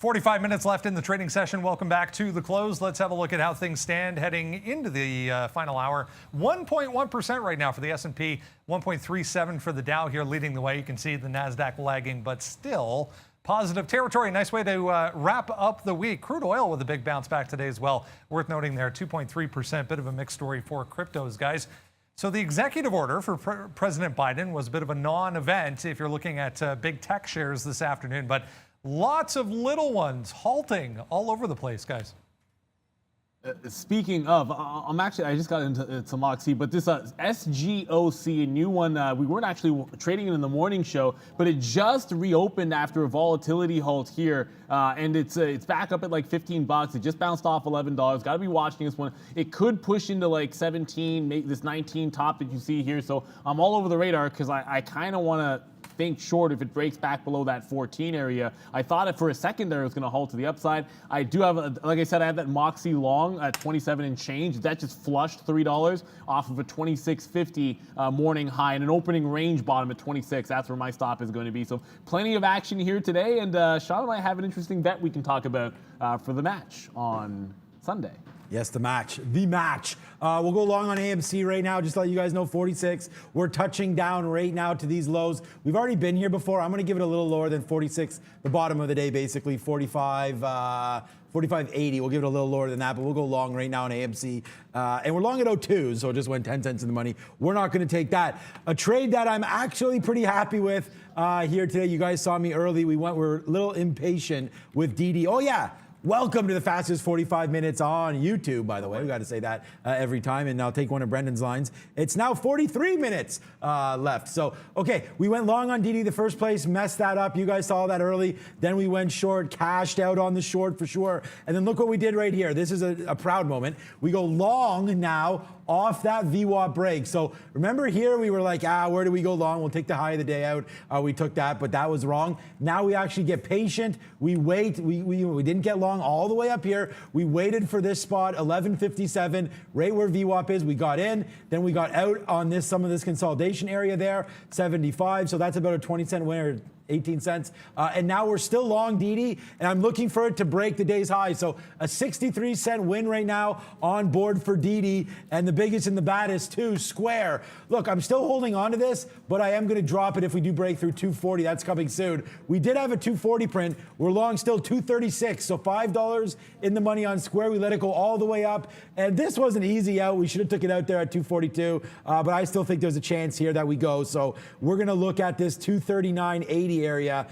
45 minutes left in the trading session. Welcome back to the close. Let's have a look at how things stand heading into the final hour. 1.1% right now for the S&P, 1.37 for the Dow here leading the way. You can see the NASDAQ lagging, but still positive territory. Nice way to wrap up the week. Crude oil with a big bounce back today as well. Worth noting there, 2.3%. Bit of a mixed story for cryptos, guys. So the executive order for President Biden was a bit of a non-event if you're looking at big tech shares this afternoon, but lots of little ones halting all over the place, guys. Speaking of, I just got into Moxie, but this SGOC, a new one, we weren't actually trading it in the morning show, but it just reopened after a volatility halt here, and it's back up at like $15. It just bounced off $11. Got to be watching this one. It could push into like 17, make this 19 top that you see here. So I'm all over the radar because I kind of want to think short if it breaks back below that 14 area. I thought it for a second there it was going to halt to the upside. I do have, like I said, I have that Moxie long at 27 and change. That just flushed $3 off of a 26.50 morning high and an opening range bottom at 26. That's where my stop is going to be. So plenty of action here today. And Sean and I have an interesting bet we can talk about for the match on Sunday. Yes, the match. We'll go long on AMC right now. Just to let you guys know, 46. We're touching down right now to these lows. We've already been here before. I'm going to give it a little lower than 46. The bottom of the day, basically 45, 45.80. We'll give it a little lower than that, but we'll go long right now on AMC. And we're long at 02, so it just went 10 cents in the money. We're not going to take that. A trade that I'm actually pretty happy with here today. You guys saw me early. We're a little impatient with DD. Oh, yeah. Welcome to the fastest 45 minutes on YouTube, by the way. We got to say that every time. And I'll take one of Brendan's lines. It's now 43 minutes left. So, okay, we went long on DD the first place, messed that up. You guys saw that early. Then we went short, cashed out on the short for sure. And then look what we did right here. This is a proud moment. We go long now off that VWAP break. So remember here, we were like, where do we go long? We'll take the high of the day out. We took that, but that was wrong. Now we actually get patient. We wait. We didn't get long all the way up here. We waited for this spot, 1157, right where VWAP is. We got in, then we got out on some of this consolidation area there, 75. So that's about a 20-cent winner. 18 cents. And now we're still long DD, and I'm looking for it to break the day's high. So a 63-cent win right now on board for DD, and the biggest and the baddest too, Square. Look, I'm still holding on to this, but I am going to drop it if we do break through 240. That's coming soon. We did have a 240 print. We're long still 236, so $5 in the money on Square. We let it go all the way up, and this was an easy out. We should have took it out there at 242, but I still think there's a chance here that we go. So we're going to look at this 239.80 area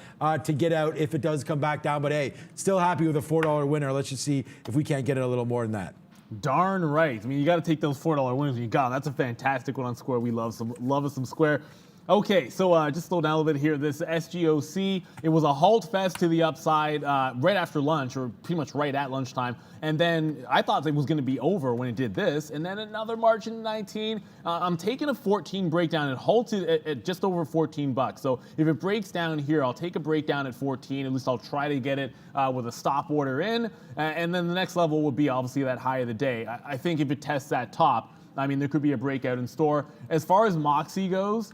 to get out if it does come back down. But hey, still happy with a $4 winner. Let's just see if we can't get it a little more than that. Darn right. I mean, you got to take those $4 winners when you got them. That's a fantastic one on Square. We love us some Square. Okay, so just slow down a little bit here. This SGOC, it was a halt fest to the upside right after lunch, or pretty much right at lunchtime. And then I thought it was going to be over when it did this. And then another margin 19. I'm taking a 14 breakdown. It halted at just over $14. So if it breaks down here, I'll take a breakdown at 14. At least I'll try to get it with a stop order in. And then the next level would be obviously that high of the day. I think if it tests that top, I mean, there could be a breakout in store. As far as Moxie goes,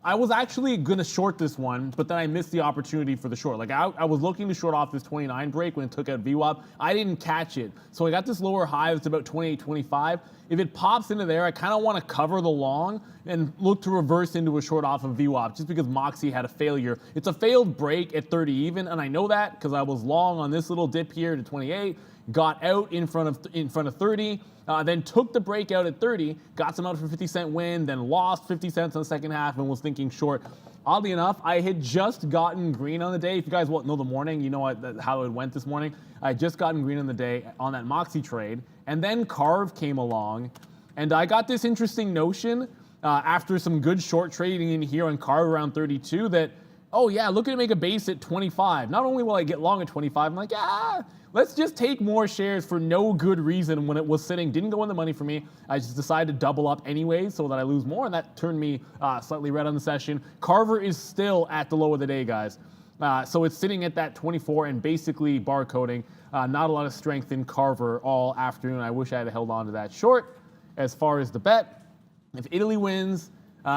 I was actually going to short this one, but then I missed the opportunity for the short. Like I was looking to short off this 29 break when it took out VWAP. I didn't catch it. So I got this lower high that's about 28.25. If it pops into there, I kind of want to cover the long and look to reverse into a short off of VWAP just because Moxie had a failure. It's a failed break at 30 even, and I know that because I was long on this little dip here to 28. Got out in front of 30, then took the breakout at 30, got some out for 50-cent win, then lost 50 cents on the second half and was thinking short. Oddly enough, I had just gotten green on the day. If you guys know the morning, you know how it went this morning. I had just gotten green on the day on that Moxie trade, and then Carve came along, and I got this interesting notion after some good short trading in here on Carve around 32 that, oh yeah, look at it make a base at 25. Not only will I get long at 25, I'm like, let's just take more shares for no good reason when it was sitting. Didn't go in the money for me. I just decided to double up anyways so that I lose more, and that turned me slightly red on the session. Carver is still at the low of the day, guys. So it's sitting at that 24 and basically barcoding. Not a lot of strength in Carver all afternoon. I wish I had held on to that short. As far as the bet, if Italy wins,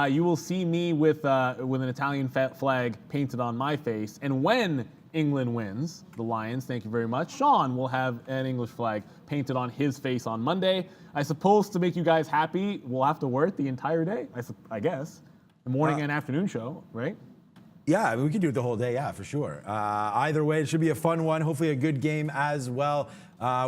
you will see me with an Italian flag painted on my face. And when England wins, the Lions, thank you very much, Sean will have an English flag painted on his face on Monday. I suppose to make you guys happy, we'll have to wear it the entire day, I guess. The morning and afternoon show, right? Yeah, I mean, we could do it the whole day, yeah, for sure. Either way, it should be a fun one. Hopefully a good game as well.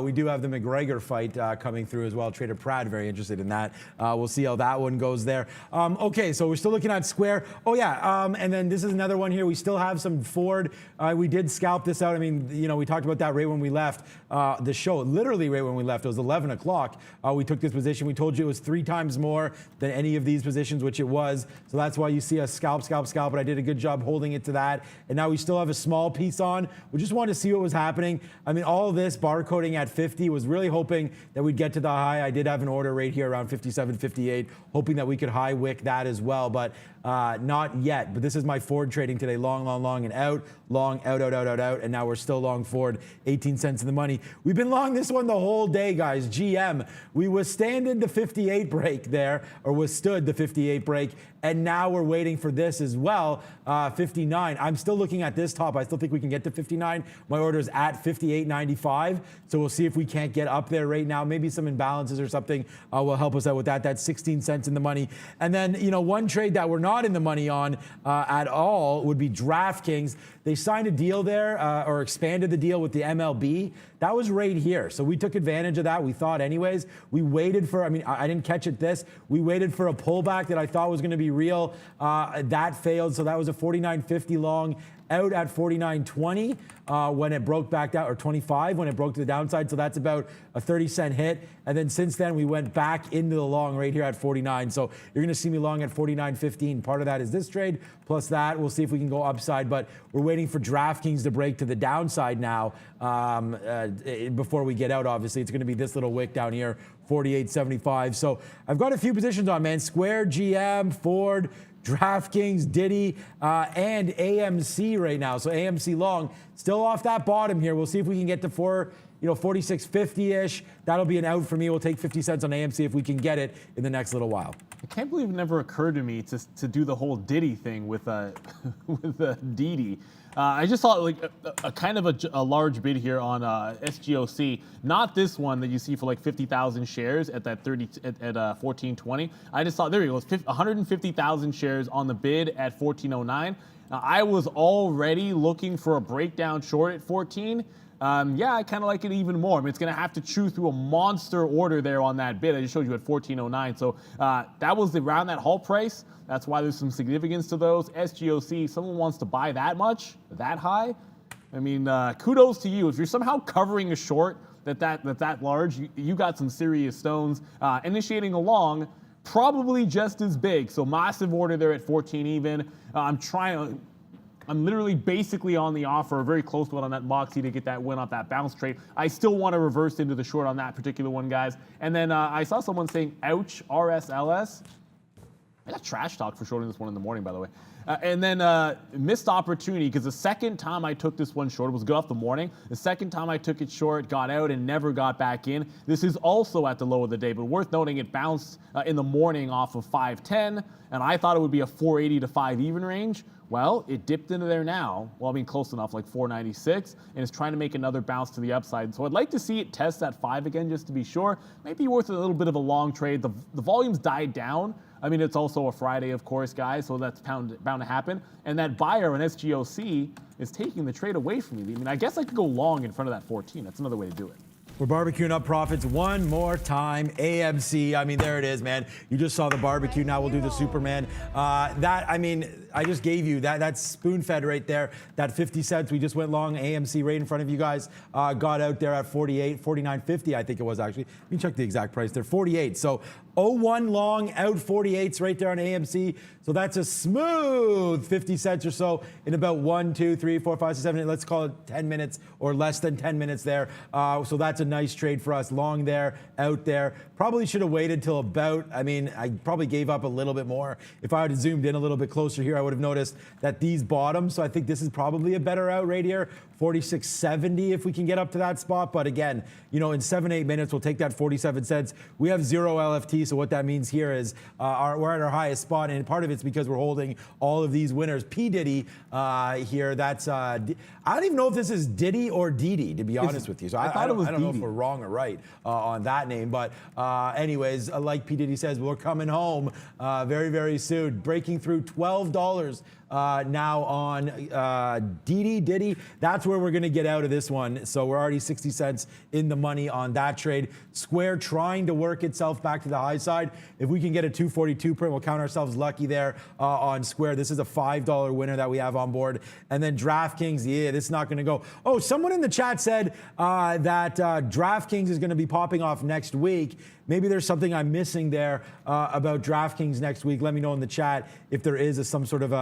We do have the McGregor fight coming through as well. Trader Prad, very interested in that. We'll see how that one goes there. Okay, so we're still looking at Square. Oh, yeah, and then this is another one here. We still have some Ford. We did scalp this out. I mean, you know, we talked about that right when we left the show. Literally right when we left. It was 11 o'clock. We took this position. We told you it was 3 times more than any of these positions, which it was. So that's why you see us scalp. But I did a good job holding it to that. And now we still have a small piece on. We just wanted to see what was happening. I mean, all of this barcoding at 50, was really hoping that we'd get to the high. I did have an order right here around 57, 58, hoping that we could high wick that as well, but not yet. But this is my Ford trading today, long and out, long, out, and now we're still long Ford, 18 cents in the money. We've been long this one the whole day, guys. GM, we withstanded the 58 break there, or withstood the 58 break, and now we're waiting for this as well, 59. I'm still looking at this top. I still think we can get to 59. My order is at 58.95, so we'll see if we can't get up there right now. Maybe some imbalances or something will help us out with that. That's 16 cents in the money. And then, you know, one trade that we're not in the money on at all would be DraftKings. They signed a deal there, or expanded the deal with the MLB. That was right here. So we took advantage of that. We thought anyways. We waited for, I mean, I didn't catch it this. We waited for a pullback that I thought was going to be real. That failed. So that was a 49.50 long, out at 49.20 when it broke back down, or 25 when it broke to the downside. So that's about a 30-cent hit. And then since then, we went back into the long right here at 49. So you're going to see me long at 49.15. Part of that is this trade, plus that. We'll see if we can go upside. But we're waiting for DraftKings to break to the downside now before we get out, obviously. It's going to be this little wick down here, 48.75. So I've got a few positions on, man. Square, GM, Ford, DraftKings, Diddy, and AMC right now. So AMC long, still off that bottom here. We'll see if we can get to 46.50-ish. That'll be an out for me. We'll take 50 cents on AMC if we can get it in the next little while. I can't believe it never occurred to me to do the whole Diddy thing with Didi. I just saw like a kind of a large bid here on SGOC. Not this one that you see for like 50,000 shares at that 14.20. I just saw, there you go, 150,000 shares on the bid at 14.09. I was already looking for a breakdown short at 14. Yeah, I kind of like it even more. I mean, it's going to have to chew through a monster order there on that bid. I just showed you at 14.09. So that was around that halt price. That's why there's some significance to those. SGOC, someone wants to buy that much, that high. I mean, kudos to you. If you're somehow covering a short that large, you got some serious stones. Initiating a long, probably just as big. So massive order there at 14 even. I'm literally basically on the offer, very close to it on that Moxie to get that win off that bounce trade. I still want to reverse into the short on that particular one, guys. And then I saw someone saying, ouch, RSLS. I got trash talk for shorting this one in the morning, by the way. And then missed opportunity, because the second time I took this one short, it was good off the morning. The second time I took it short, got out and never got back in. This is also at the low of the day, but worth noting, it bounced in the morning off of 510, and I thought it would be a 480 to 5 even range. Well, it dipped into there now. Well, I mean, close enough, like 496, and it's trying to make another bounce to the upside. So I'd like to see it test that 5 again, just to be sure. Might be worth a little bit of a long trade. The volume's died down. I mean, it's also a Friday, of course, guys, so that's bound to happen. And that buyer on SGOC is taking the trade away from me. I mean, I guess I could go long in front of that 14. That's another way to do it. We're barbecuing up profits one more time. AMC, I mean, there it is, man. You just saw the barbecue. Now we'll do the Superman. I mean, I just gave you that's spoon-fed right there. That 50 cents, we just went long. AMC right in front of you guys. Got out there at 49.50, I think it was actually. Let me check the exact price there. 48. So 01 long, out 48s right there on AMC. So that's a smooth 50 cents or so in about 1, 2, 3, 4, 5, 6, 7, 8, let's call it 10 minutes or less than 10 minutes there. So that's a nice trade for us. Long there, out there. Probably should have waited till about, I mean, I probably gave up a little bit more. If I had zoomed in a little bit closer here, I would have noticed that these bottom. So I think this is probably a better out right here. 46.70 if we can get up to that spot. But again, in 7-8 minutes, we'll take that 47 cents. We have 0 LFT. So what that means here is we're at our highest spot. And part of it's because we're holding all of these winners. P. Diddy here. That's I don't even know if this is Diddy or Didi, to be honest with you. So I don't know if we're wrong or right on that name. But anyways, like P. Diddy says, we're coming home very, very soon. Breaking through $12 now on Diddy. That's where we're going to get out of this one. So we're already 60 cents in the money on that trade. Square trying to work itself back to the high side. If we can get a 242 print, we'll count ourselves lucky there on Square. This is a $5 winner that we have on board. And then DraftKings, yeah, this is not going to go. Oh, someone in the chat said that DraftKings is going to be popping off next week. Maybe there's something I'm missing there about DraftKings next week. Let me know in the chat if there is some sort of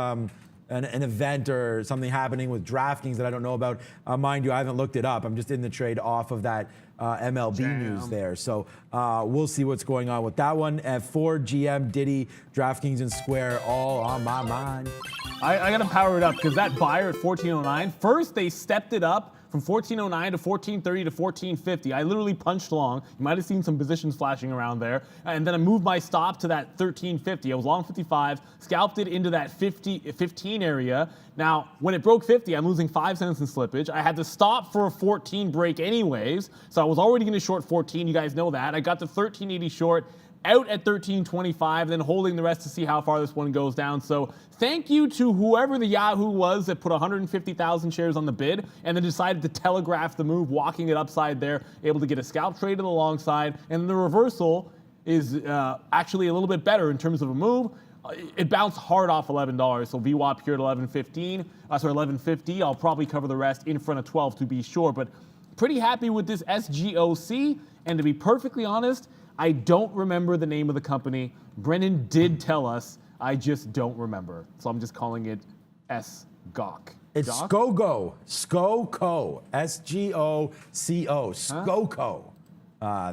an event or something happening with DraftKings that I don't know about. Mind you, I haven't looked it up. I'm just in the trade off of that MLB news there. So we'll see what's going on with that one. At Ford, GM, Diddy, DraftKings, and Square all on my mind. I got to power it up because that buyer at 1409, first they stepped it up from 1409 to 1430 to 1450. I literally punched long. You might have seen some positions flashing around there. And then I moved my stop to that 1350. I was long 55, scalped it into that 15 area. Now, when it broke 50, I'm losing 5 cents in slippage. I had to stop for a 14 break anyways. So I was already going to short 14. You guys know that. I got the 1380 short, out at 13.25, then holding the rest to see how far this one goes down. So thank you to whoever the Yahoo was that put 150,000 shares on the bid and then decided to telegraph the move, walking it upside there, able to get a scalp trade to the long side. And the reversal is actually a little bit better in terms of a move. It bounced hard off $11, so VWAP here at 11.50. I'll probably cover the rest in front of 12 to be sure, but pretty happy with this SGOC. And to be perfectly honest, I don't remember the name of the company. Brennan did tell us. I just don't remember. So I'm just calling it SGOC. It's SCOCO. SCOCO. SGOCO. SCOCO.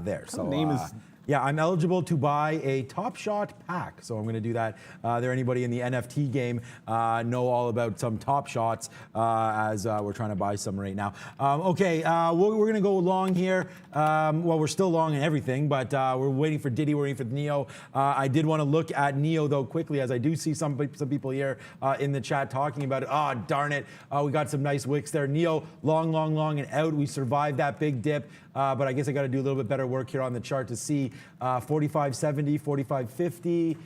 There. So name is. Yeah, I'm eligible to buy a Top Shot pack, so I'm going to do that. There, anybody in the NFT game know all about some Top Shots as we're trying to buy some right now. Okay, we're going to go long here. Well, we're still long in everything, but we're waiting for Diddy, we're waiting for Neo. I did want to look at Neo, though, quickly, as I do see some people here in the chat talking about it. Oh, darn it. We got some nice wicks there. Neo, long, and out. We survived that big dip. But I guess I got to do a little bit better work here on the chart to see 45.70, 45.50.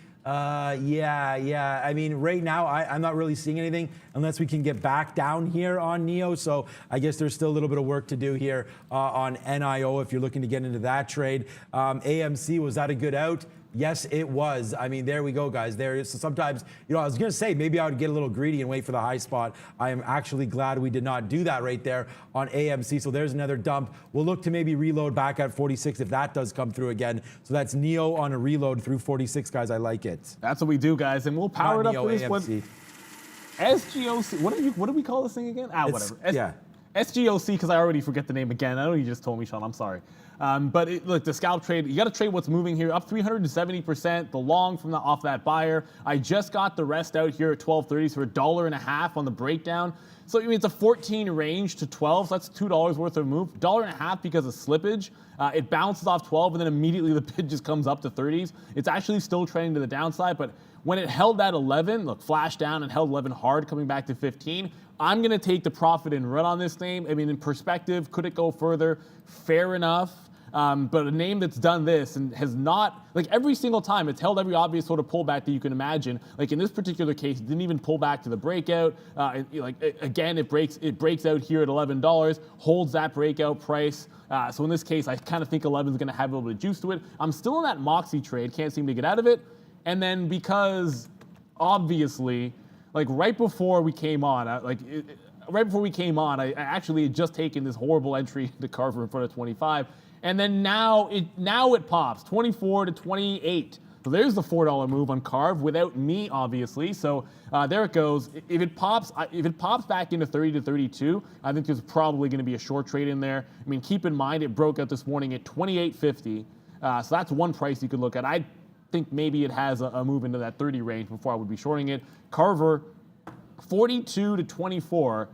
Yeah. I mean, right now, I'm not really seeing anything unless we can get back down here on Neo. So I guess there's still a little bit of work to do here on NIO if you're looking to get into that trade. AMC, was that a good out? Yes, it was. I mean, there we go, guys. So sometimes, I was going to say maybe I would get a little greedy and wait for the high spot. I am actually glad we did not do that right there on AMC. So there's another dump. We'll look to maybe reload back at 46 if that does come through again. So that's Neo on a reload through 46, guys. I like it. That's what we do, guys. And we'll power it up for this AMC. one. SGOC. What do we call this thing again? Whatever. Yeah. SGOC, because I already forget the name again. I know you just told me, Sean. I'm sorry. But look, the scalp trade, you got to trade what's moving here, up 370%. The long from off that buyer. I just got the rest out here at 12.30, so $1.50 on the breakdown. So I mean, it's a 14 range to 12, so that's $2 worth of move. $1.50 because of slippage. It bounces off 12, and then immediately the bid just comes up to 30s. It's actually still trending to the downside, but when it held that 11, look, flashed down and held 11 hard, coming back to 15. I'm going to take the profit and run on this name. I mean, in perspective, could it go further? Fair enough. But a name that's done this and has not, like every single time, it's held every obvious sort of pullback that you can imagine. Like in this particular case, it didn't even pull back to the breakout. Again, it breaks out here at $11, holds that breakout price. So in this case, I kind of think 11 is going to have a little bit of juice to it. I'm still in that Moxie trade, can't seem to get out of it. And then because obviously, like right before we came on, I actually had just taken this horrible entry to Carver in front of 25. And then now it pops, 24 to 28. So there's the $4 move on Carve without me, obviously. So there it goes. If it pops back into 30 to 32, I think there's probably going to be a short trade in there. I mean, keep in mind it broke out this morning at 28.50. So that's one price you could look at. I think maybe it has a move into that 30 range before I would be shorting it. Carver, 42 to 24.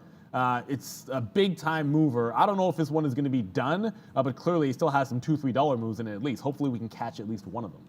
It's a big time mover. I don't know if this one is going to be done, but clearly it still has some $2, $3 moves in it at least. Hopefully we can catch at least one of them.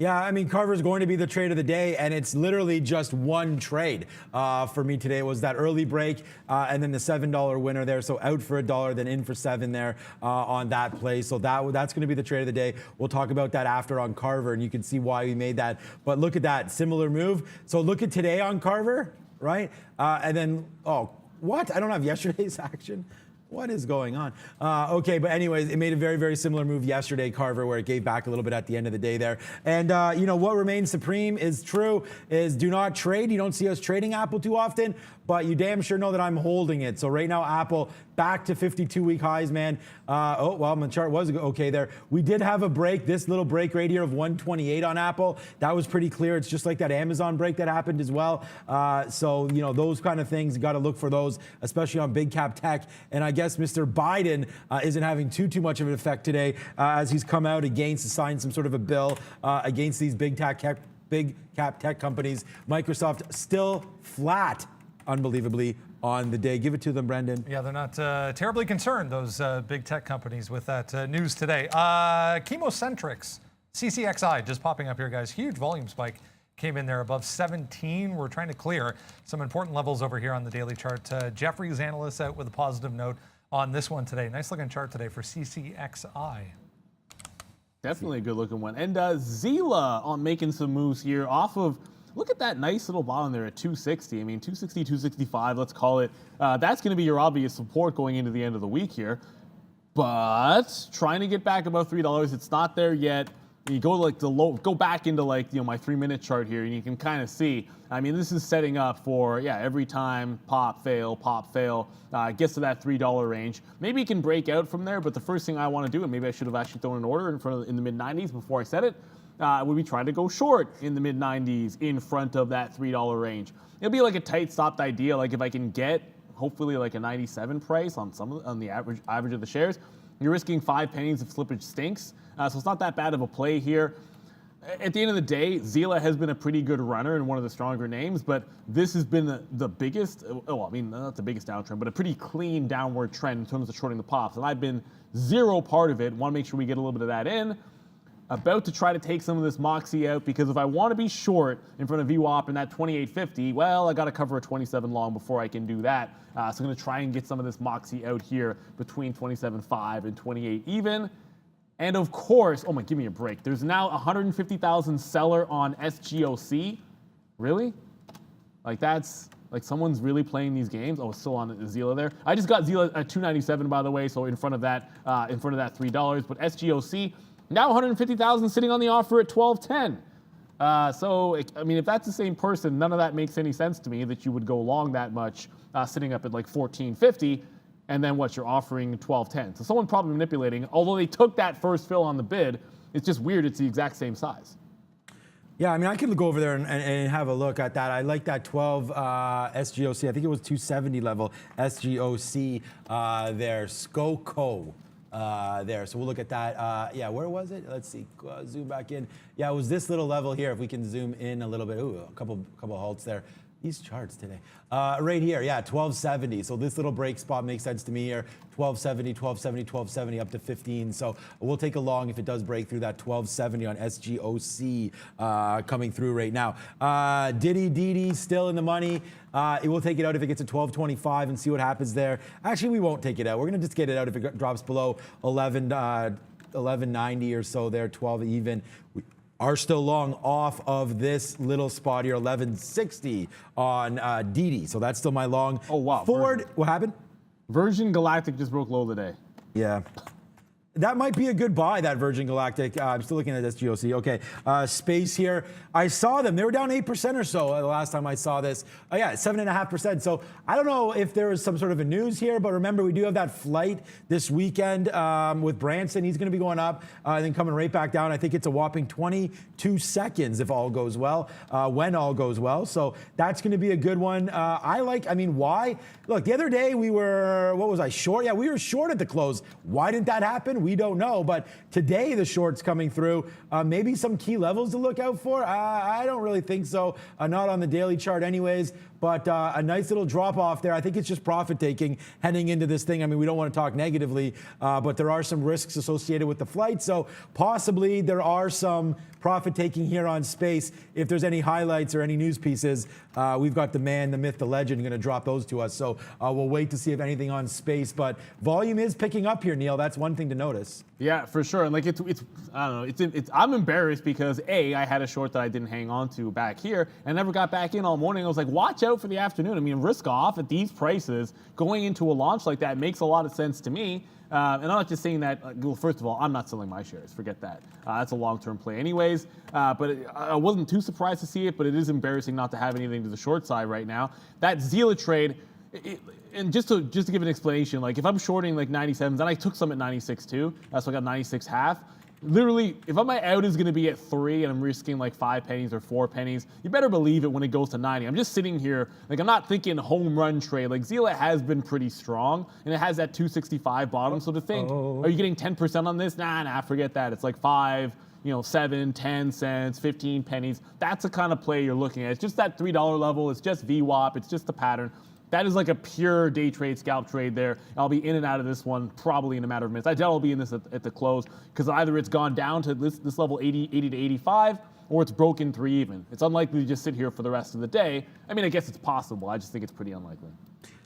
Yeah, I mean, Carver's going to be the trade of the day, and it's literally just one trade for me today. It was that early break and then the $7 winner there. So out for $1, then in for $7 there on that play. So that's going to be the trade of the day. We'll talk about that after on Carver, and you can see why we made that. But look at that, similar move. So look at today on Carver, right? And then, oh, what? I don't have yesterday's action. What is going on? Okay, but anyways, it made a very, very similar move yesterday, Carver, where it gave back a little bit at the end of the day there. And, you know, what remains supreme is true, is do not trade. You don't see us trading Apple too often, but you damn sure know that I'm holding it. So right now, Apple back to 52-week highs, man. Oh, well, my chart was okay there. We did have a break, this little break right here of 128 on Apple. That was pretty clear. It's just like that Amazon break that happened as well. So, you know, those kind of things, you got to look for those, especially on big cap tech. And I guess Mr. Biden isn't having too much of an effect today as he's come out against to sign some sort of a bill against these big cap tech companies. Microsoft still flat, unbelievably, on the day. Give it to them, Brendan. Yeah, they're not terribly concerned, those big tech companies, with that news today. Chemocentrics, CCXI, just popping up here, guys. Huge volume spike. Came in there above 17. We're trying to clear some important levels over here on the daily chart. Jefferies analysts out with a positive note on this one today. Nice looking chart today for CCXI. Definitely a good looking one. And Zila on making some moves here off of, look at that nice little bottom there at 260. I mean, 260, 265, let's call it. That's going to be your obvious support going into the end of the week here. But trying to get back above $3, it's not there yet. You go like the low, go back into like, you know, my 3-minute chart here, and you can kind of see. I mean, this is setting up for, yeah, every time pop, fail, gets to that $3 range. Maybe it can break out from there, but the first thing I want to do, and maybe I should have actually thrown an order in the mid-90s before I said it, would be trying to go short in the mid-90s in front of that $3 range. It'll be like a tight stopped idea. Like if I can get hopefully like a 97 price on the average of the shares, you're risking 5 pennies if slippage stinks. So it's not that bad of a play here. At the end of the day, Zila has been a pretty good runner and one of the stronger names, but this has been the biggest, well, I mean, not the biggest downtrend, but a pretty clean downward trend in terms of shorting the pops. And I've been zero part of it. Want to make sure we get a little bit of that in. About to try to take some of this moxie out, because if I want to be short in front of VWAP in that 28.50, well, I got to cover a 27 long before I can do that. So I'm going to try and get some of this moxie out here between 27.5 and 28 even. And of course, oh my, give me a break. There's now 150,000 seller on SGOC. Really? Like that's, like someone's really playing these games. Oh, it's still on Zila there. I just got Zila at 297, by the way, so in front of that $3. But SGOC, now 150,000 sitting on the offer at 12.10. So, I mean, if that's the same person, none of that makes any sense to me that you would go long that much sitting up at like 14.50. And then what, you're offering 12.10. So someone probably manipulating, although they took that first fill on the bid, it's just weird it's the exact same size. Yeah, I mean, I could go over there and have a look at that. I like that 12 SGOC. I think it was 270 level SGOC there, SCOCO there. So we'll look at that. Yeah, where was it? Let's see, zoom back in. Yeah, it was this little level here. If we can zoom in a little bit. Ooh, a couple halts there. These charts today. Right here, yeah, 1270. So this little break spot makes sense to me here. 1270, 1270, 1270 up to 15. So we'll take a long if it does break through that 1270 on SGOC coming through right now. DTTW still in the money. It will take it out if it gets to 1225 and see what happens there. Actually, we won't take it out. We're going to just get it out if it drops below 1190 or so there, 12 even. We are still long off of this little spot here, 1160 on DD. So that's still my long. Oh, wow. Ford, what happened? Virgin Galactic just broke low today. Yeah. That might be a good buy, that Virgin Galactic. I'm still looking at SGOC. Okay, space here. I saw them. They were down 8% or so the last time I saw this. Oh, yeah, 7.5%. So I don't know if there was some sort of a news here, but remember, we do have that flight this weekend with Branson. He's going to be going up and then coming right back down. I think it's a whopping 22 seconds if all goes well, when all goes well. So that's going to be a good one. I mean, why? Look, the other day we were, what was I, short? Yeah, we were short at the close. Why didn't that happen? We don't know, but today the short's coming through. Maybe some key levels to look out for. I don't really think so. Not on the daily chart anyways. but a nice little drop off there. I think it's just profit taking heading into this thing. I mean, we don't want to talk negatively, but there are some risks associated with the flight. So possibly there are some profit taking here on space. If there's any highlights or any news pieces, we've got the man, the myth, the legend going to drop those to us. So we'll wait to see if anything on space. But volume is picking up here, Neil. That's one thing to notice. Yeah, for sure. And like it's I don't know. I'm embarrassed because I had a short that I didn't hang on to back here and never got back in all morning. I was like, watch out for the afternoon. I mean, risk off at these prices going into a launch like that makes a lot of sense to me. And I'm not just saying that, well, first of all, I'm not selling my shares. Forget that. That's a long-term play anyways. But I wasn't too surprised to see it, but it is embarrassing not to have anything to the short side right now. That Zila trade, and just to give an explanation, like if I'm shorting like 97s, and I took some at 96 too, so I got 96 half. Literally, if my out is going to be at 3 and I'm risking like 5 pennies or 4 pennies, you better believe it when it goes to 90. I'm just sitting here, like I'm not thinking home run trade. Like Zila has been pretty strong and it has that 265 bottom. So to think, are you getting 10% on this? Nah, forget that. It's like 5, 7, 10 cents, 15 pennies. That's the kind of play you're looking at. It's just that $3 level. It's just VWAP. It's just the pattern. That is like a pure day trade, scalp trade there. I'll be in and out of this one probably in a matter of minutes. I doubt I'll be in this at the close because either it's gone down to this level 80 to 85 or it's broken 3 even. It's unlikely to just sit here for the rest of the day. I mean, I guess it's possible. I just think it's pretty unlikely.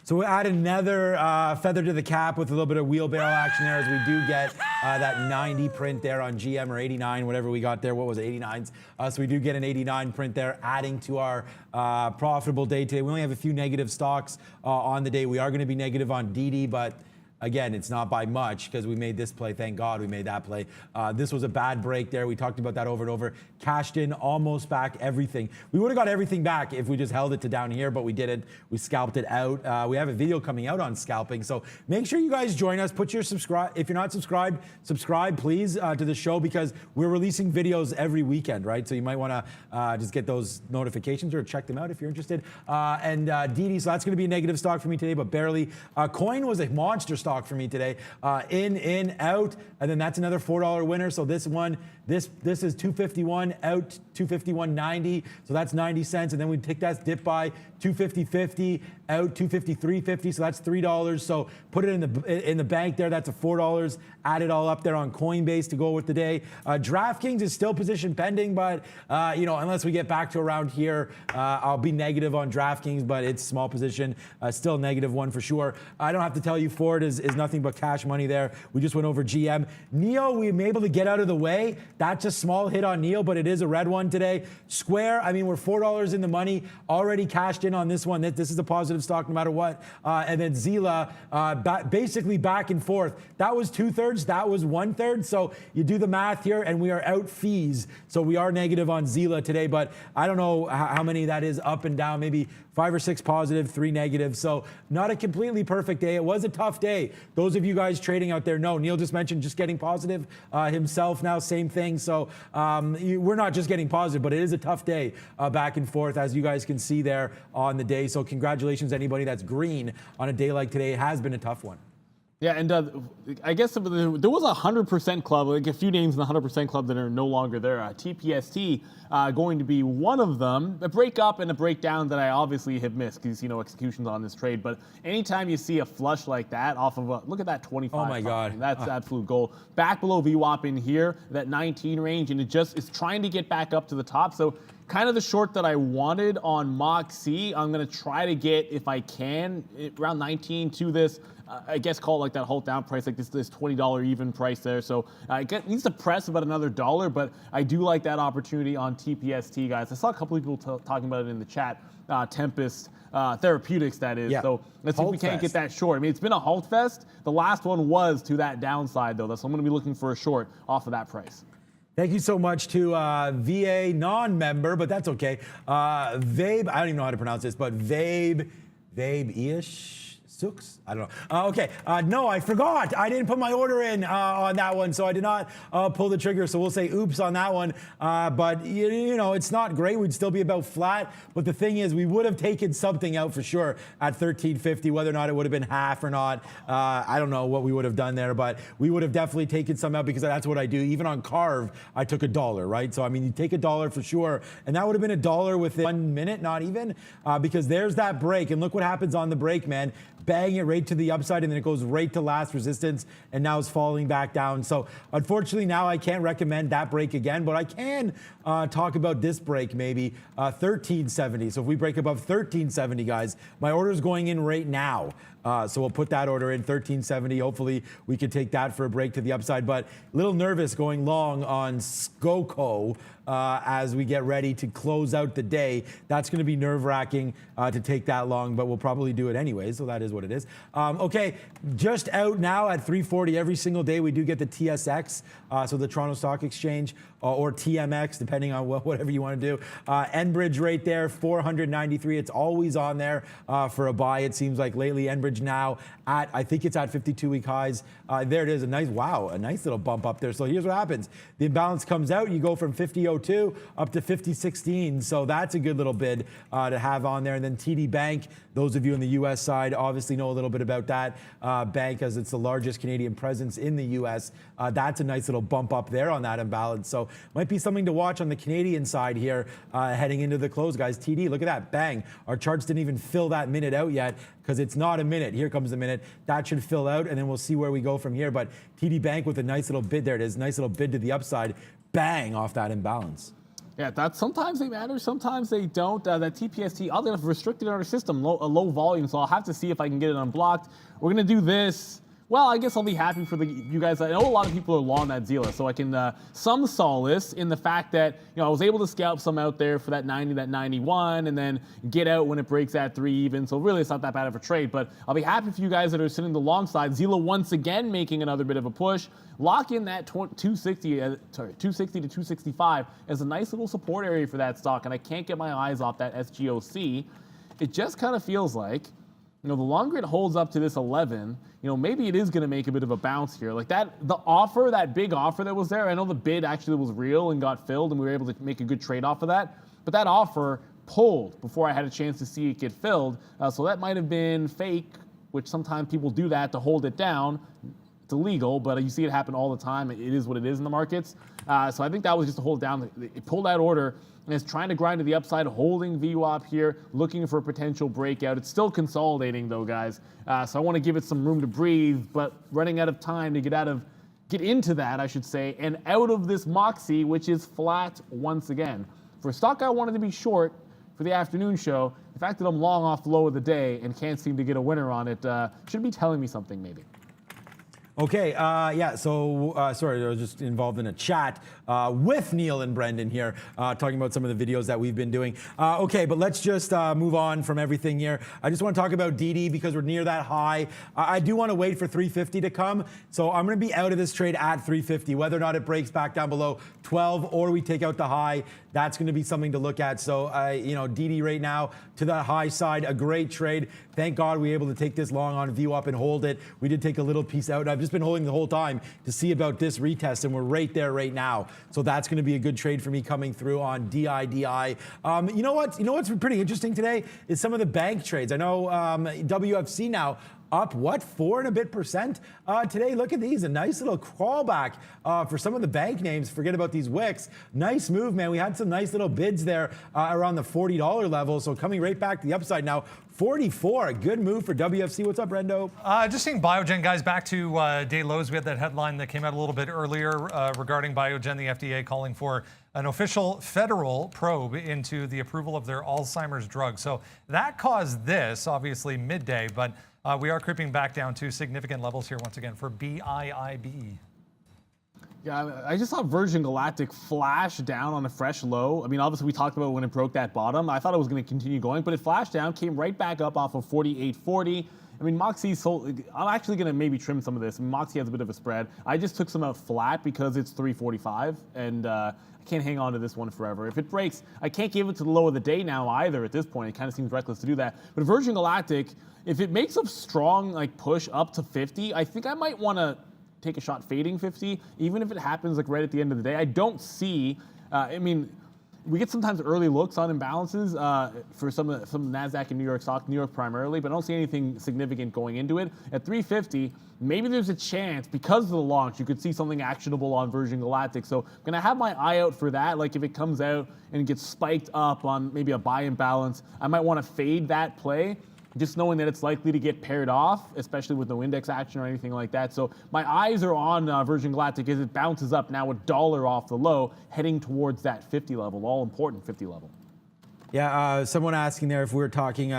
So we'll add another feather to the cap with a little bit of wheelbarrow action there as we do get that 90 print there on GM or 89, whatever we got there. What was it, 89s? So we do get an 89 print there, adding to our profitable day today. We only have a few negative stocks on the day. We are going to be negative on DD, but again, it's not by much because we made this play. Thank God we made that play. This was a bad break there. We talked about that over and over. Cashed in, almost back everything. We would have got everything back if we just held it to down here, but we didn't. We scalped it out. We have a video coming out on scalping. So make sure you guys join us. Put your subscribe. If you're not subscribed, subscribe please to the show because we're releasing videos every weekend, right? So you might want to just get those notifications or check them out if you're interested. And DD, so that's going to be a negative stock for me today, but barely. Coin was a monster stock for me today. In, out, and then that's another $4 winner. So this one, this is 251 out, 251.90. So that's 90 cents. And then we take that dip by 250.50 out, 253.50. So that's $3. So put it in the bank there. That's a $4. Add it all up there on Coinbase to go with the day. DraftKings is still position pending, but unless we get back to around here, I'll be negative on DraftKings, but it's small position, still -1 for sure. I don't have to tell you Ford is nothing but cash money there. We just went over GM. NEO, we were able to get out of the way. That's a small hit on NEO, but it is a red one today. Square, I mean, we're $4 in the money, already cashed in on this one. This is a positive stock no matter what. And then Zila, basically back and forth. That was 2/3, that was 1/3. So you do the math here, and we are out fees. So we are negative on Zila today, but I don't know how many that is up and down, maybe 5 or 6 positive, 3 negative. So not a completely perfect day. It was a tough day. Those of you guys trading out there know. Neil just mentioned just getting positive himself now, same thing. So we're not just getting positive, but it is a tough day back and forth, as you guys can see there on the day. So congratulations to anybody that's green on a day like today. It has been a tough one. Yeah, and I guess there was a 100% club, like a few names in the 100% club that are no longer there. TPST going to be one of them. A break up and a breakdown that I obviously have missed because executions on this trade. But anytime you see a flush like that off of look at that 25. Oh my God, that's absolute gold. Back below VWAP in here, that 19 range, and it's trying to get back up to the top. So kind of the short that I wanted on Moxie. I'm going to try to get, if I can, around 19 to this. I guess call it like that halt down price, like this $20 even price there. So it needs to press about another $1, but I do like that opportunity on TPST, guys. I saw a couple of people talking about it in the chat. Tempest Therapeutics, that is. Yeah. So let's see if we can't get that short. I mean, it's been a halt fest. The last one was to that downside, though. So I'm going to be looking for a short off of that price. Thank you so much to VA non-member, but that's okay. Vabe, I don't even know how to pronounce this, but Vabe-ish. Sux? I don't know. Okay. No, I forgot. I didn't put my order in on that one, so I did not pull the trigger. So we'll say oops on that one. But, you know, it's not great. We'd still be about flat. But the thing is, we would have taken something out for sure at 13.50, whether or not it would have been half or not. I don't know what we would have done there, but we would have definitely taken some out because that's what I do. Even on Carve, I took $1, right? So, I mean, you take $1 for sure. And that would have been $1 within 1 minute, not even, because there's that break. And look what happens on the break, man. Bang it right to the upside, and then it goes right to last resistance, and now it's falling back down. So unfortunately now I can't recommend that break again, but I can talk about this break maybe, 1370. So if we break above 1370, guys, my order is going in right now. So we'll put that order in 1370. Hopefully we can take that for a break to the upside, but a little nervous going long on SCOCO as we get ready to close out the day. That's going to be nerve-wracking to take that long, but we'll probably do it anyway, so that is what it is. Okay, just out now at 340 every single day, we do get the TSX, so the Toronto Stock Exchange, or TMX, depending on whatever you want to do. Enbridge right there, 493. It's always on there for a buy, it seems like lately. Enbridge now at, I think it's at 52-week highs. There it is, a nice little bump up there. So here's what happens. The imbalance comes out, you go from 50.02 up to 50.16. So that's a good little bid to have on there. And then TD Bank, those of you on the US side obviously know a little bit about that bank, as it's the largest Canadian presence in the US. That's a nice little bump up there on that imbalance. So might be something to watch on the Canadian side here heading into the close, guys. TD, look at that, bang. Our charts didn't even fill that minute out yet because it's not a minute. Here comes the minute. That should fill out, and then we'll see where we go from here. But TD Bank with a nice little bid there. It is, nice little bid to the upside. Bang, off that imbalance. Yeah, that sometimes they matter, sometimes they don't. That TPST, oddly enough, restricted in our system, a low volume, so I'll have to see if I can get it unblocked. We're going to do this. Well, I guess I'll be happy for you guys. I know a lot of people are long that Zila, so I can some solace in the fact that I was able to scalp some out there for that 90, that 91, and then get out when it breaks at 3 even. So really, it's not that bad of a trade. But I'll be happy for you guys that are sitting the long side. Zila once again making another bit of a push. Lock in that 260 to 265 as a nice little support area for that stock, and I can't get my eyes off that SGOC. It just kind of feels like, the longer it holds up to this 11, maybe it is going to make a bit of a bounce here. Like that big offer that was there, I know the bid actually was real and got filled, and we were able to make a good trade off of that. But that offer pulled before I had a chance to see it get filled. So that might have been fake, which sometimes people do that to hold it down. It's illegal, but you see it happen all the time. It is what it is in the markets. So I think that was just to hold down. It pulled that order and it's trying to grind to the upside, holding VWAP here, looking for a potential breakout. It's still consolidating though, guys. So I want to give it some room to breathe, but running out of time to get into that, I should say, and out of this Moxie, which is flat once again. For a stock I wanted to be short for the afternoon show, the fact that I'm long off the low of the day and can't seem to get a winner on it should be telling me something maybe. Okay, yeah, so, sorry, I was just involved in a chat with Neil and Brendan here, talking about some of the videos that we've been doing. Okay, but let's just move on from everything here. I just want to talk about DD because we're near that high. I do want to wait for 350 to come, so I'm going to be out of this trade at 350. Whether or not it breaks back down below 12 or we take out the high, that's going to be something to look at. So, DD right now to the high side, a great trade. Thank God we were able to take this long on VWAP and hold it. We did take a little piece out. I've just been holding the whole time to see about this retest, and we're right there right now. So that's going to be a good trade for me coming through on DIDI. You know what's pretty interesting today is some of the bank trades. I know WFC now up, 4 and a bit percent today. Look at these, a nice little crawlback for some of the bank names. Forget about these wicks. Nice move, man. We had some nice little bids there around the $40 level. So coming right back to the upside now. 44, a good move for WFC. What's up, Rendo? Just seeing Biogen, guys, back to day lows. We had that headline that came out a little bit earlier regarding Biogen, the FDA calling for an official federal probe into the approval of their Alzheimer's drug. So that caused this, obviously, midday, but we are creeping back down to significant levels here once again for BIIB. Yeah, I just saw Virgin Galactic flash down on a fresh low. I mean, obviously we talked about when it broke that bottom. I thought it was going to continue going, but it flashed down, came right back up off of 48.40. I mean, Moxie sold. I'm actually going to maybe trim some of this. Moxie has a bit of a spread. I just took some out flat because it's 345, and I can't hang on to this one forever. If it breaks, I can't give it to the low of the day now either at this point. It kind of seems reckless to do that. But Virgin Galactic, if it makes a strong like push up to 50, I think I might want to take a shot fading 50, even if it happens like right at the end of the day. I don't see, I mean, we get sometimes early looks on imbalances for some NASDAQ and New York stock, New York primarily, but I don't see anything significant going into it. At 350, maybe there's a chance because of the launch, you could see something actionable on Virgin Galactic. So I'm gonna have my eye out for that. Like if it comes out and it gets spiked up on maybe a buy imbalance, I might wanna fade that play, just knowing that it's likely to get paired off, especially with no index action or anything like that. So my eyes are on Virgin Galactic as it bounces up now $1 off the low, heading towards that 50 level, all important 50 level. Yeah, someone asking there if we were talking,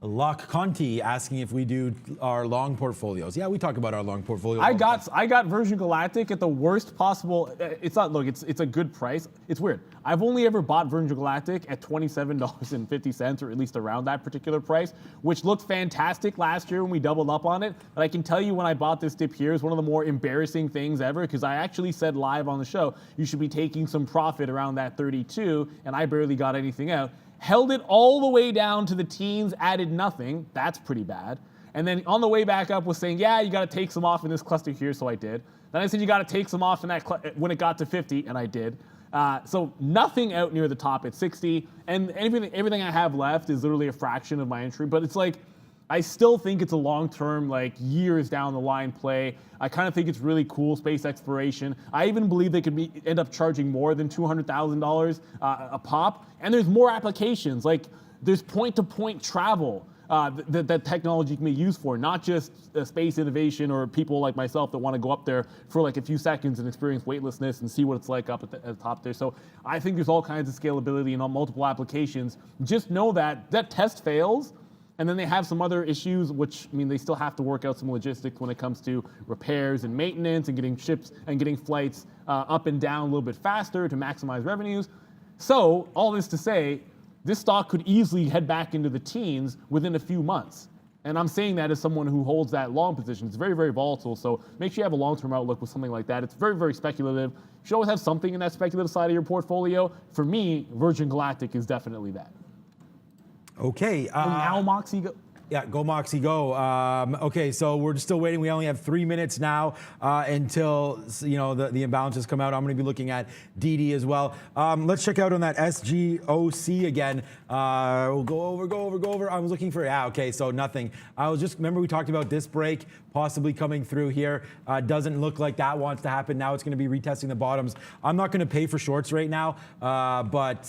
Lock Conti asking if we do our long portfolios. Yeah, we talk about our long portfolio. I got Virgin Galactic at the worst possible. It's not. Look, it's a good price. It's weird. I've only ever bought Virgin Galactic at $27.50, or at least around that particular price, which looked fantastic last year when we doubled up on it. But I can tell you when I bought this dip here is one of the more embarrassing things ever, because I actually said live on the show you should be taking some profit around that 32, and I barely got anything out. Held it all the way down to the teens, added nothing. That's pretty bad. And then on the way back up was saying, yeah, you got to take some off in this cluster here, so I did. Then I said you got to take some off in that when it got to 50, and I did. So nothing out near the top at 60, and everything I have left is literally a fraction of my entry. But it's like, I still think it's a long-term, like years down the line play. I kind of think it's really cool space exploration. I even believe they could end up charging more than $200,000 a pop. And there's more applications. Like there's point-to-point travel that technology can be used for, not just space innovation or people like myself that want to go up there for like a few seconds and experience weightlessness and see what it's like up at the top there. So I think there's all kinds of scalability and multiple applications. Just know that test fails. And then they have some other issues, which, I mean, they still have to work out some logistics when it comes to repairs and maintenance and getting ships and getting flights up and down a little bit faster to maximize revenues. So all this to say, this stock could easily head back into the teens within a few months. And I'm saying that as someone who holds that long position. It's very, very volatile. So make sure you have a long-term outlook with something like that. It's very, very speculative. You should always have something in that speculative side of your portfolio. For me, Virgin Galactic is definitely that. Okay. And now Moxie go. Yeah, go Moxie, go. Okay, so we're still waiting. We only have 3 minutes now until the imbalances come out. I'm going to be looking at DD as well. Let's check out on that SGOC again. We'll go over. I was looking for, okay, so nothing. Remember we talked about this break possibly coming through here. Doesn't look like that wants to happen. Now it's going to be retesting the bottoms. I'm not going to pay for shorts right now, but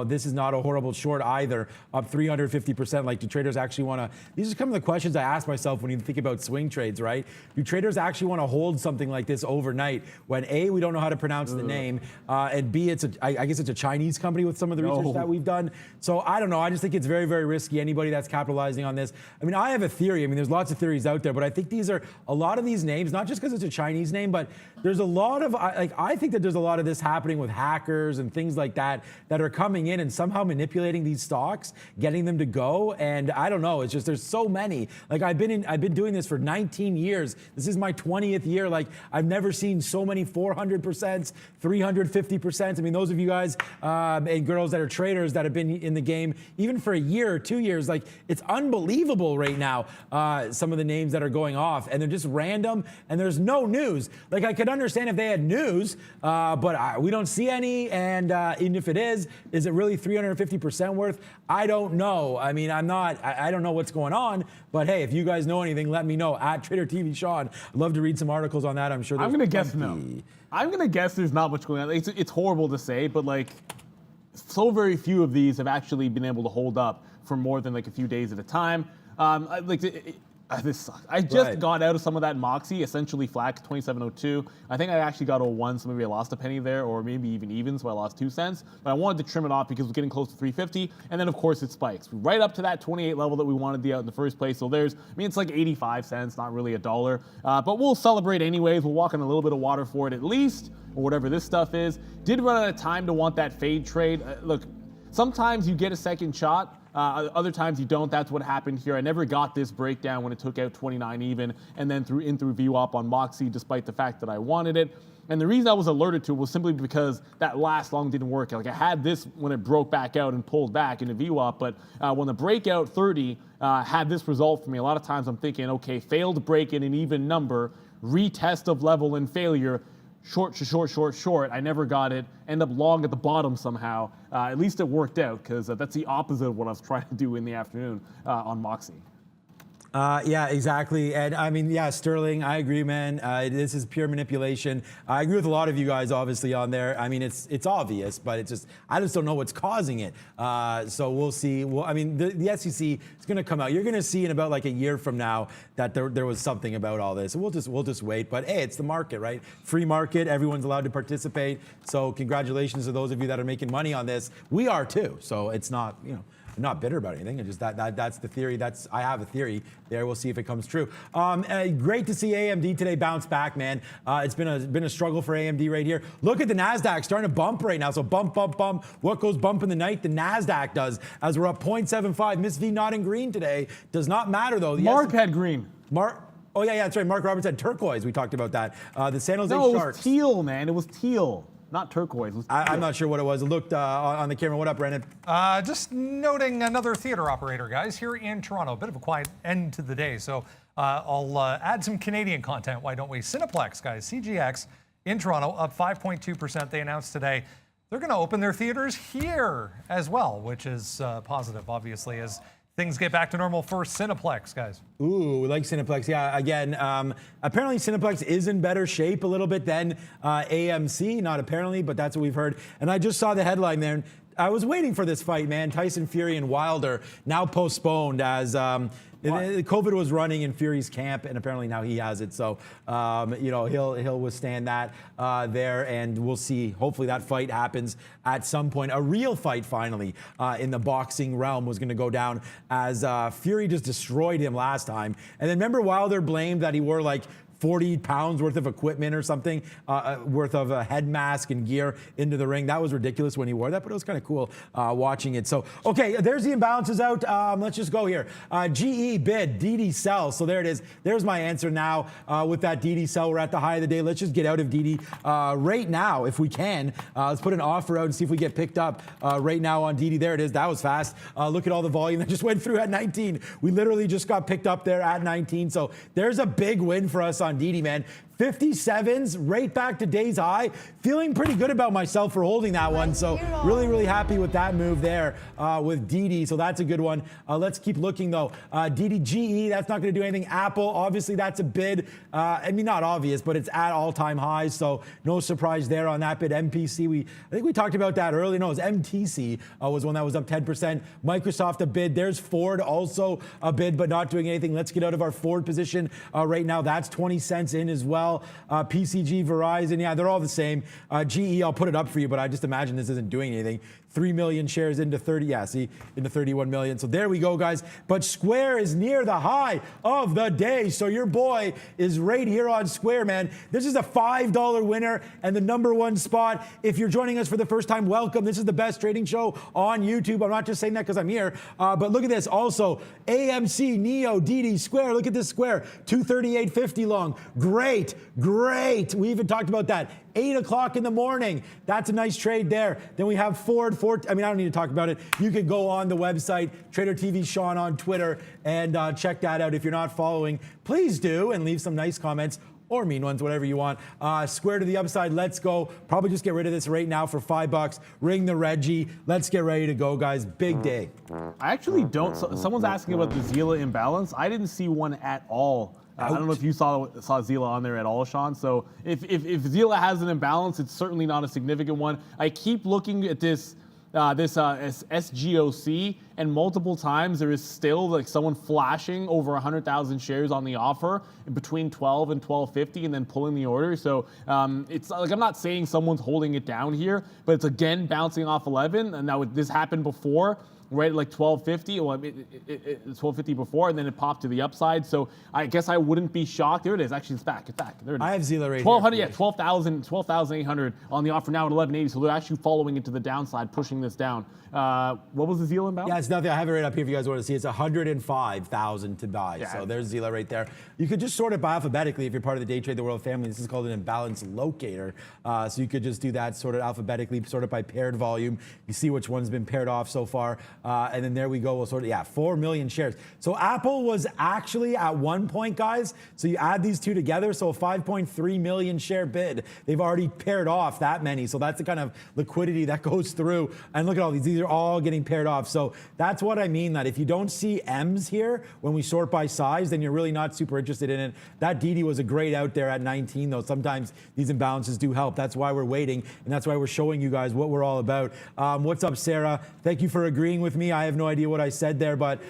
this is not a horrible short either. Up 350%. Like, do traders actually want to? These are some of the questions I ask myself when you think about swing trades, right? Do traders actually want to hold something like this overnight when A, we don't know how to pronounce the name, and B, I guess it's a Chinese company with some of the research that we've done. So I don't know. I just think it's very, very risky. Anybody that's capitalizing on this. I mean, I have a theory. I mean, there's lots of theories out there, but I think a lot of these names, not just because it's a Chinese name, but there's a lot of, I think that there's a lot of this happening with hackers and things like that are coming in and somehow manipulating these stocks, getting them to go. And I don't know. It's just, there's so many. Like I've been doing this for 19 years. This is my 20th year. Like I've never seen so many 400%, 350%. I mean, those of you guys and girls that are traders that have been in the game even for a year or 2 years, like it's unbelievable right now. Some of the names that are going off, and they're just random, and there's no news. Like I could understand if they had news, but we don't see any. And even if it is it really 350% worth? I don't know. I mean, I don't know what's going on, but hey, if you guys know anything, let me know at Trader TV Sean. I'd love to read some articles on that. I'm sure. I'm gonna guess no. I'm gonna guess there's not much going on. It's horrible to say, but like, so very few of these have actually been able to hold up for more than like a few days at a time. This sucks. I just got out of some of that Moxie, essentially flat, 27.02. I think I actually got a 1, so maybe I lost a penny there, or maybe even, so I lost 2 cents. But I wanted to trim it off because it was getting close to 350, and then of course it spikes right up to that 28 level that we wanted to be out in the first place. So it's like 85 cents, not really $1. But we'll celebrate anyways. We'll walk in a little bit of water for it at least, or whatever this stuff is. Did run out of time to want that fade trade. Look, sometimes you get a second shot. Other times you don't. That's what happened here. I never got this breakdown when it took out 29 even, and then through VWAP on Moxie, despite the fact that I wanted it. And the reason I was alerted to it was simply because that last long didn't work. Like I had this when it broke back out and pulled back into VWAP, but when the breakout 30 had this result for me, a lot of times I'm thinking, okay, failed break in an even number, retest of level and failure, short to short, short, short. I never got it. End up long at the bottom somehow. At least it worked out because that's the opposite of what I was trying to do in the afternoon on Moxie. Yeah, exactly. And I mean, yeah, Sterling, I agree, man. This is pure manipulation. I agree with a lot of you guys, obviously, on there. I mean, it's obvious, but it's just, I just don't know what's causing it. So we'll see. Well, I mean, the SEC is going to come out. You're going to see in about like a year from now that there was something about all this. We'll just wait. But hey, it's the market, right? Free market. Everyone's allowed to participate. So congratulations to those of you that are making money on this. We are too. So it's not, you know, I'm not bitter about anything. It's just that's the theory. I have a theory there. We'll see if it comes true. Great to see AMD today bounce back, man. It's been a struggle for AMD right here. Look at the NASDAQ starting to bump right now. So bump, bump, bump. What goes bump in the night? The NASDAQ does, as we're up 0.75. Miss V not in green today. Does not matter though. Mark had green. Oh yeah, that's right. Mark Roberts had turquoise. We talked about that. The San Jose No, it Sharks. was teal, man. It was teal. Not turquoise. I'm not sure what it was. It looked on the camera. What up, Brennan? Just noting another theater operator, guys, here in Toronto. A bit of a quiet end to the day, so I'll add some Canadian content. Why don't we? Cineplex, guys, CGX in Toronto, up 5.2%. They announced today they're going to open their theaters here as well, which is positive, obviously, as things get back to normal for Cineplex, guys. Ooh, we like Cineplex. Yeah, again, apparently Cineplex is in better shape a little bit than AMC. Not apparently, but that's what we've heard. And I just saw the headline there. And I was waiting for this fight, man. Tyson Fury and Wilder now postponed as COVID was running in Fury's camp, and apparently now he has it. So, you know, he'll withstand that there, and we'll see. Hopefully that fight happens at some point. A real fight finally in the boxing realm was going to go down as Fury just destroyed him last time. And then remember Wilder blamed that he wore like 40 pounds worth of equipment or something, worth of a head mask and gear into the ring. That was ridiculous when he wore that, but it was kind of cool watching it. So, okay, there's the imbalances out. Let's just go here. GE bid, DD sell. So there it is. There's my answer now with that DD sell. We're at the high of the day. Let's just get out of DD right now if we can. Let's put an offer out and see if we get picked up right now on DD. There it is. That was fast. Look at all the volume that just went through at 19. We literally just got picked up there at 19. So there's a big win for us on DD, man. 57s right back to day's high. Feeling pretty good about myself for holding that one. So really, really happy with that move there with DD. So that's a good one. Let's keep looking though. DDGE, that's not going to do anything. Apple, obviously that's a bid. I mean, not obvious, but it's at all-time highs. So no surprise there on that bid. MPC, I think we talked about that earlier. No, it was MTC was one that was up 10%. Microsoft a bid. There's Ford also a bid, but not doing anything. Let's get out of our Ford position right now. That's 20 cents in as well. PCG, Verizon, yeah, they're all the same. GE, I'll put it up for you, but I just imagine this isn't doing anything. 3 million shares into 30, yeah, see, into 31 million. So there we go, guys. But Square is near the high of the day. So your boy is right here on Square, man. This is a $5 winner and the #1 spot. If you're joining us for the first time, welcome. This is the best trading show on YouTube. I'm not just saying that because I'm here, but look at this. Also, AMC, NEO, DD, Square. Look at this Square, 238.50 long. Great, great. We even talked about that. 8 o'clock in the morning. That's a nice trade there. Then we have Ford. I mean, I don't need to talk about it. You can go on the website, Trader TV Sean on Twitter, and check that out. If you're not following, please do, and leave some nice comments or mean ones, whatever you want. Square to the upside. Let's go. Probably just get rid of this right now for $5. Ring the Reggie. Let's get ready to go, guys. Big day. I actually don't. Someone's asking about the Zila imbalance. I didn't see one at all. I don't know if you saw Zila on there at all, Sean. So if Zila has an imbalance, it's certainly not a significant one. I keep looking at this SGOC, and multiple times there is still like someone flashing over 100,000 shares on the offer between 12 and 12.50 and then pulling the order. So it's like, I'm not saying someone's holding it down here, but it's again bouncing off 11. And now this happened before right at like 1250. Well, it 1250 before, and then it popped to the upside. So I guess I wouldn't be shocked. There it is. Actually, it's back. It's back. There it is. I have Zila right 1200, here. yeah, 12,800 on the offer now at 1180. So they're actually following it to the downside, pushing this down. What was the Zila inbound? Yeah, it's nothing. I have it right up here if you guys want to see. It's 105,000 to buy. Yeah. So there's Zila right there. You could just sort it by alphabetically if you're part of the Day Trade the World family. This is called an imbalance locator. So you could just do that, sort it alphabetically, sort it by paired volume. You see which one's been paired off so far. And then there we go. We'll sort it. Yeah, 4 million shares. So Apple was actually at one point, guys. So you add these two together. So a 5.3 million share bid. They've already paired off that many. So that's the kind of liquidity that goes through. And look at all these. These are all getting paired off. So that's what I mean, that if you don't see M's here when we sort by size, then you're really not super interested in it. That DD was a great out there at 19, though. Sometimes these imbalances do help. That's why we're waiting, and that's why we're showing you guys what we're all about. What's up, Sarah? Thank you for agreeing with me. I have no idea what I said there, but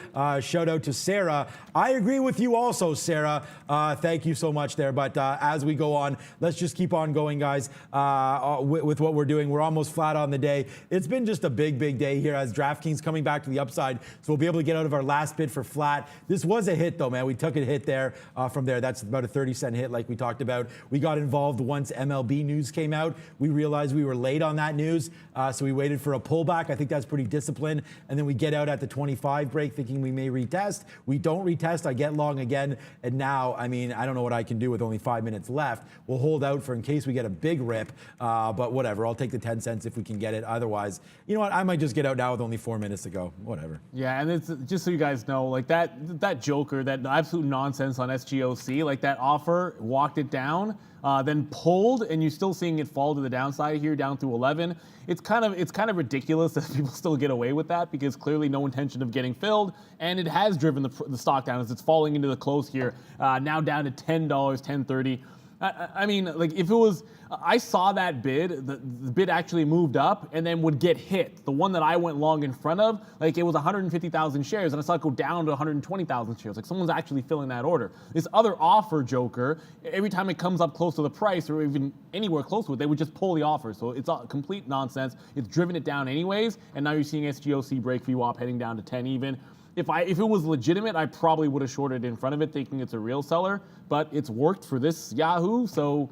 shout out to Sarah. I agree with you also, Sarah. Thank you so much there. But as we go on, let's just keep on going, guys, with what we're doing. We're almost flat on the day. It's been just a big, big day here as DraftKings coming back to the upside. So we'll be able to get out of our last bid for flat. This was a hit, though, man. We took a hit there from there. That's about a 30-cent hit like we talked about. We got involved once MLB news came out. We realized we were late on that news, so we waited for a pullback. I think that's pretty disciplined. And then we get out at the 25 break thinking we may retest. We don't retest. I get long again. And now, I mean, I don't know what I can do with only 5 minutes left. We'll hold out for in case we get a big rip, but whatever. I'll take the 10 cents if we can get it. Otherwise, you know what? I might just get out now with only 4 minutes to go. Whatever. Yeah, and it's just so you guys know, like that joker, that absolute nonsense on SGOC, like that offer walked it down, then pulled, and you're still seeing it fall to the downside here, down through 11. It's kind of ridiculous that people still get away with that because clearly no intention of getting filled, and it has driven the stock down as it's falling into the close here, now down to $10, $10.30. I mean, like if it was, I saw that bid, the bid actually moved up and then would get hit. The one that I went long in front of, like it was 150,000 shares and I saw it go down to 120,000 shares. Like someone's actually filling that order. This other offer joker, every time it comes up close to the price or even anywhere close to it, they would just pull the offer. So it's a complete nonsense. It's driven it down anyways. And now you're seeing SGOC break VWAP heading down to 10 even. If it was legitimate, I probably would have shorted in front of it thinking it's a real seller, but it's worked for this Yahoo, so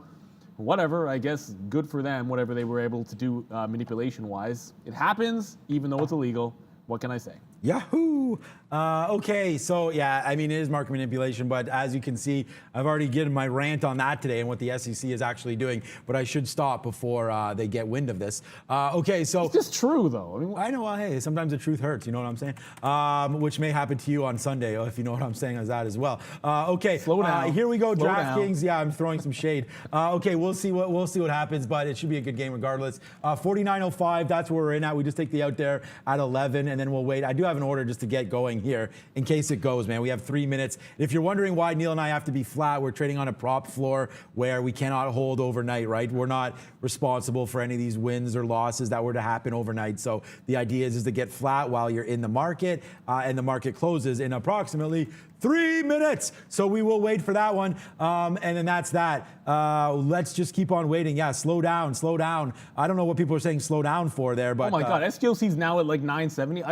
whatever, I guess good for them, whatever they were able to do manipulation-wise. It happens, even though it's illegal. What can I say? Yahoo! Okay, so yeah, I mean, it is market manipulation, but as you can see, I've already given my rant on that today and what the SEC is actually doing, but I should stop before they get wind of this. Okay, so... It's just true, though. I know, well, hey, sometimes the truth hurts, you know what I'm saying? Which may happen to you on Sunday, if you know what I'm saying as that as well. Okay, slow down. Here we go, Slow DraftKings. down. Yeah, I'm throwing some shade. Okay, we'll see what happens, but it should be a good game regardless. 49.05, that's where we're in at. We just take the out there at 11, and then we'll wait. I do have an order just to get going here in case it goes, man. We have 3 minutes. If you're wondering why Neil and I have to be flat, we're trading on a prop floor where we cannot hold overnight, right? We're not responsible for any of these wins or losses that were to happen overnight. So the idea is to get flat while you're in the market, and the market closes in approximately 3 minutes. So we will wait for that one. And then that's that. Let's just keep on waiting. Yeah, slow down, slow down. I don't know what people are saying slow down for there, but. Oh my God, SGOC's now at like 970.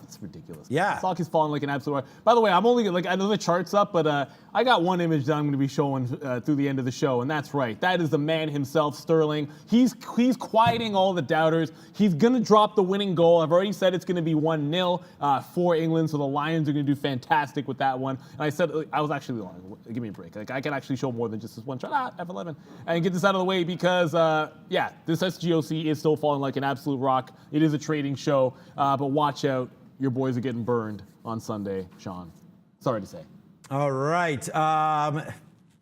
It's ridiculous. Yeah. The stock is falling like an absolute. By the way, I'm only like, I know the chart's up, but I got one image that I'm going to be showing through the end of the show, and that's right. That is the man himself, Sterling. He's quieting all the doubters. He's going to drop the winning goal. I've already said it's going to be 1-0 for England, so the Lions are going to do fantastic with that one. And I said, I was actually lying. Give me a break. Like, I can actually show more than just this one shot. F11. And get this out of the way because, yeah, this SGOC is still falling like an absolute rock. It is a trading show, but watch out. Your boys are getting burned on Sunday, Sean. Sorry to say. All right.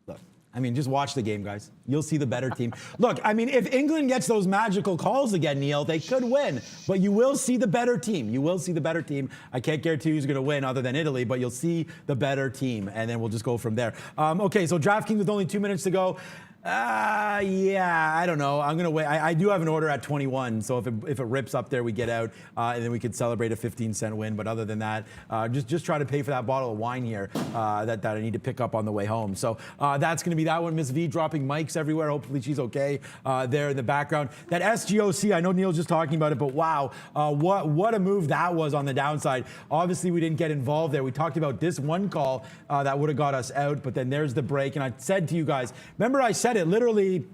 Look, I mean, just watch the game, guys. You'll see the better team. Look, I mean, if England gets those magical calls again, Neil, they could win. But you will see the better team. You will see the better team. I can't guarantee who's going to win other than Italy, but you'll see the better team. And then we'll just go from there. Okay, so DraftKings with only 2 minutes to go. Yeah, I don't know. I'm gonna wait. I do have an order at 21, so if it rips up there, we get out, and then we could celebrate a 15-cent win. But other than that, just try to pay for that bottle of wine here that I need to pick up on the way home. So that's gonna be that one. Miss V dropping mics everywhere. Hopefully she's okay there in the background. That SGOC, I know Neil's just talking about it, but wow, what a move that was on the downside. Obviously, we didn't get involved there. We talked about this one call that would have got us out, but then there's the break. And I said to you guys, remember I said it literally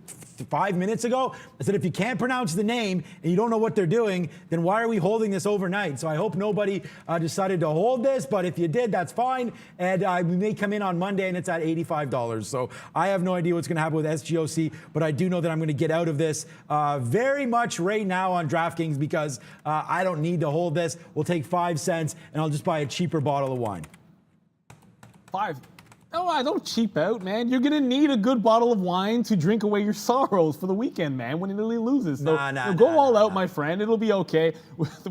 5 minutes ago. I said, if you can't pronounce the name and you don't know what they're doing, then why are we holding this overnight? So I hope nobody decided to hold this, but if you did, that's fine. And we may come in on Monday and it's at $85. So I have no idea what's going to happen with SGOC, but I do know that I'm going to get out of this very much right now on DraftKings because I don't need to hold this. We'll take 5 cents and I'll just buy a cheaper bottle of wine. 5. No, I don't cheap out, man. You're gonna need a good bottle of wine to drink away your sorrows for the weekend, man, when Italy loses. So go all out, my friend. It'll be okay.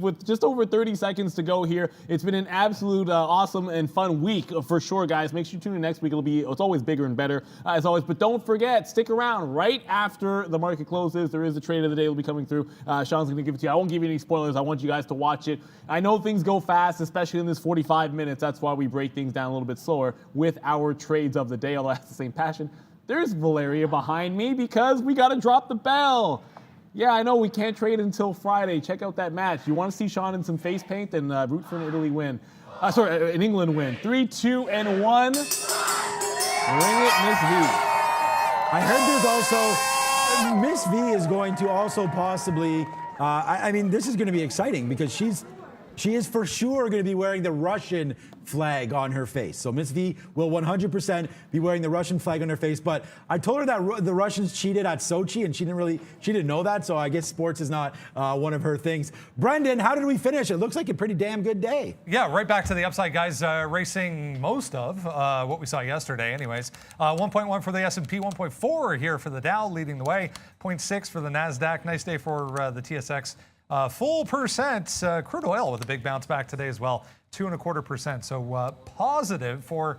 With just over 30 seconds to go here, it's been an absolute awesome and fun week for sure, guys. Make sure you tune in next week. It's always bigger and better as always. But don't forget, stick around right after the market closes. There is a trade of the day will be coming through. Sean's gonna give it to you. I won't give you any spoilers. I want you guys to watch it. I know things go fast, especially in this 45 minutes. That's why we break things down a little bit slower with our trades of the day, although I have the same passion. There's Valeria behind me because we got to drop the bell. Yeah, I know we can't trade until Friday. Check out that match. You want to see Sean in some face paint? Then root for an Italy win. An England win. 3, 2, and 1. Ring it, Miss V. I heard there's also, Miss V is going to also possibly, I mean, this is going to be exciting because she is for sure going to be wearing the Russian flag on her face. So Miss V will 100% be wearing the Russian flag on her face. But I told her that the Russians cheated at Sochi, and she didn't know that. So I guess sports is not one of her things. Brendan, how did we finish? It looks like a pretty damn good day. Yeah, right back to the upside, guys. Racing most of what we saw yesterday, anyways. 1.1 for the S&P, 1.4 here for the Dow, leading the way. 0.6 for the NASDAQ. Nice day for the TSX. Full percent crude oil with a big bounce back today as well, 2.25%. So positive for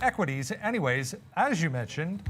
equities. Anyways, as you mentioned,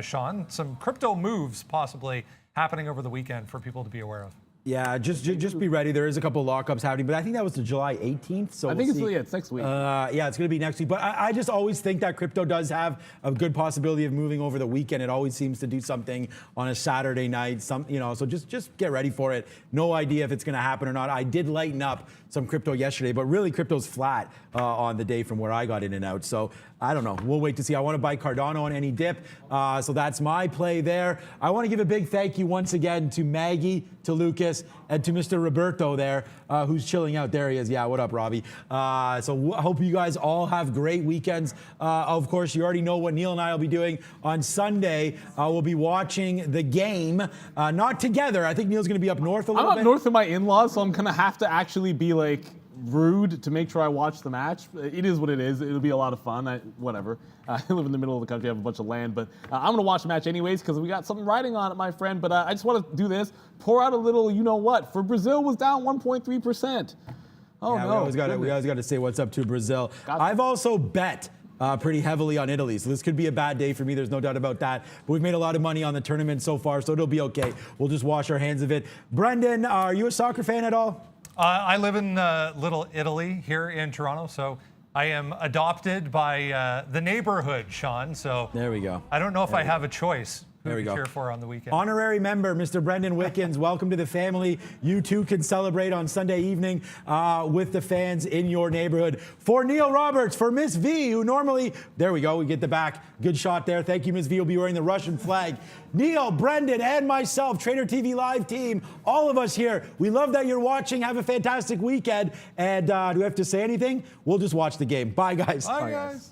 Sean, some crypto moves possibly happening over the weekend for people to be aware of. Yeah, just be ready. There is a couple of lockups happening, but I think that was the July 18th. So I think it's next week. Yeah, it's going to be next week. But I just always think that crypto does have a good possibility of moving over the weekend. It always seems to do something on a Saturday night. So just get ready for it. No idea if it's going to happen or not. I did lighten up some crypto yesterday, but really crypto's flat on the day from where I got in and out. So I don't know. We'll wait to see. I want to buy Cardano on any dip. So that's my play there. I want to give a big thank you once again to Maggie, to Lucas, and to Mr. Roberto there, who's chilling out. There he is. Yeah, what up, Robbie? I hope you guys all have great weekends. Of course, you already know what Neil and I will be doing on Sunday. We'll be watching the game, not together. I think Neil's going to be up north a little bit. I'm up north with my in-laws, so I'm going to have to actually be like rude to make sure I watch the match. It is what it is. It'll be a lot of fun. Whatever. I live in the middle of the country. I have a bunch of land, but I'm going to watch the match anyways because we got something riding on it, my friend. But I just want to do this. Pour out a little, you know what? For Brazil was down 1.3%. Oh, yeah, no. We always got to say what's up to Brazil. I've also bet pretty heavily on Italy, so this could be a bad day for me. There's no doubt about that. But we've made a lot of money on the tournament so far, so it'll be okay. We'll just wash our hands of it. Brendan, are you a soccer fan at all? I live in Little Italy here in Toronto, so I am adopted by the neighborhood, Sean. So there we go. I don't know if I have a choice. There we go. Cheer for on the weekend. Honorary member, Mr. Brendan Wickens, welcome to the family. You too can celebrate on Sunday evening with the fans in your neighborhood. For Neil Roberts, for Miss V, who normally, there we go, we get the back. Good shot there. Thank you, Miss V. Will be wearing the Russian flag. Neil, Brendan, and myself, Trader TV Live team, all of us here, we love that you're watching. Have a fantastic weekend. And do we have to say anything? We'll just watch the game. Bye, guys. Bye, guys.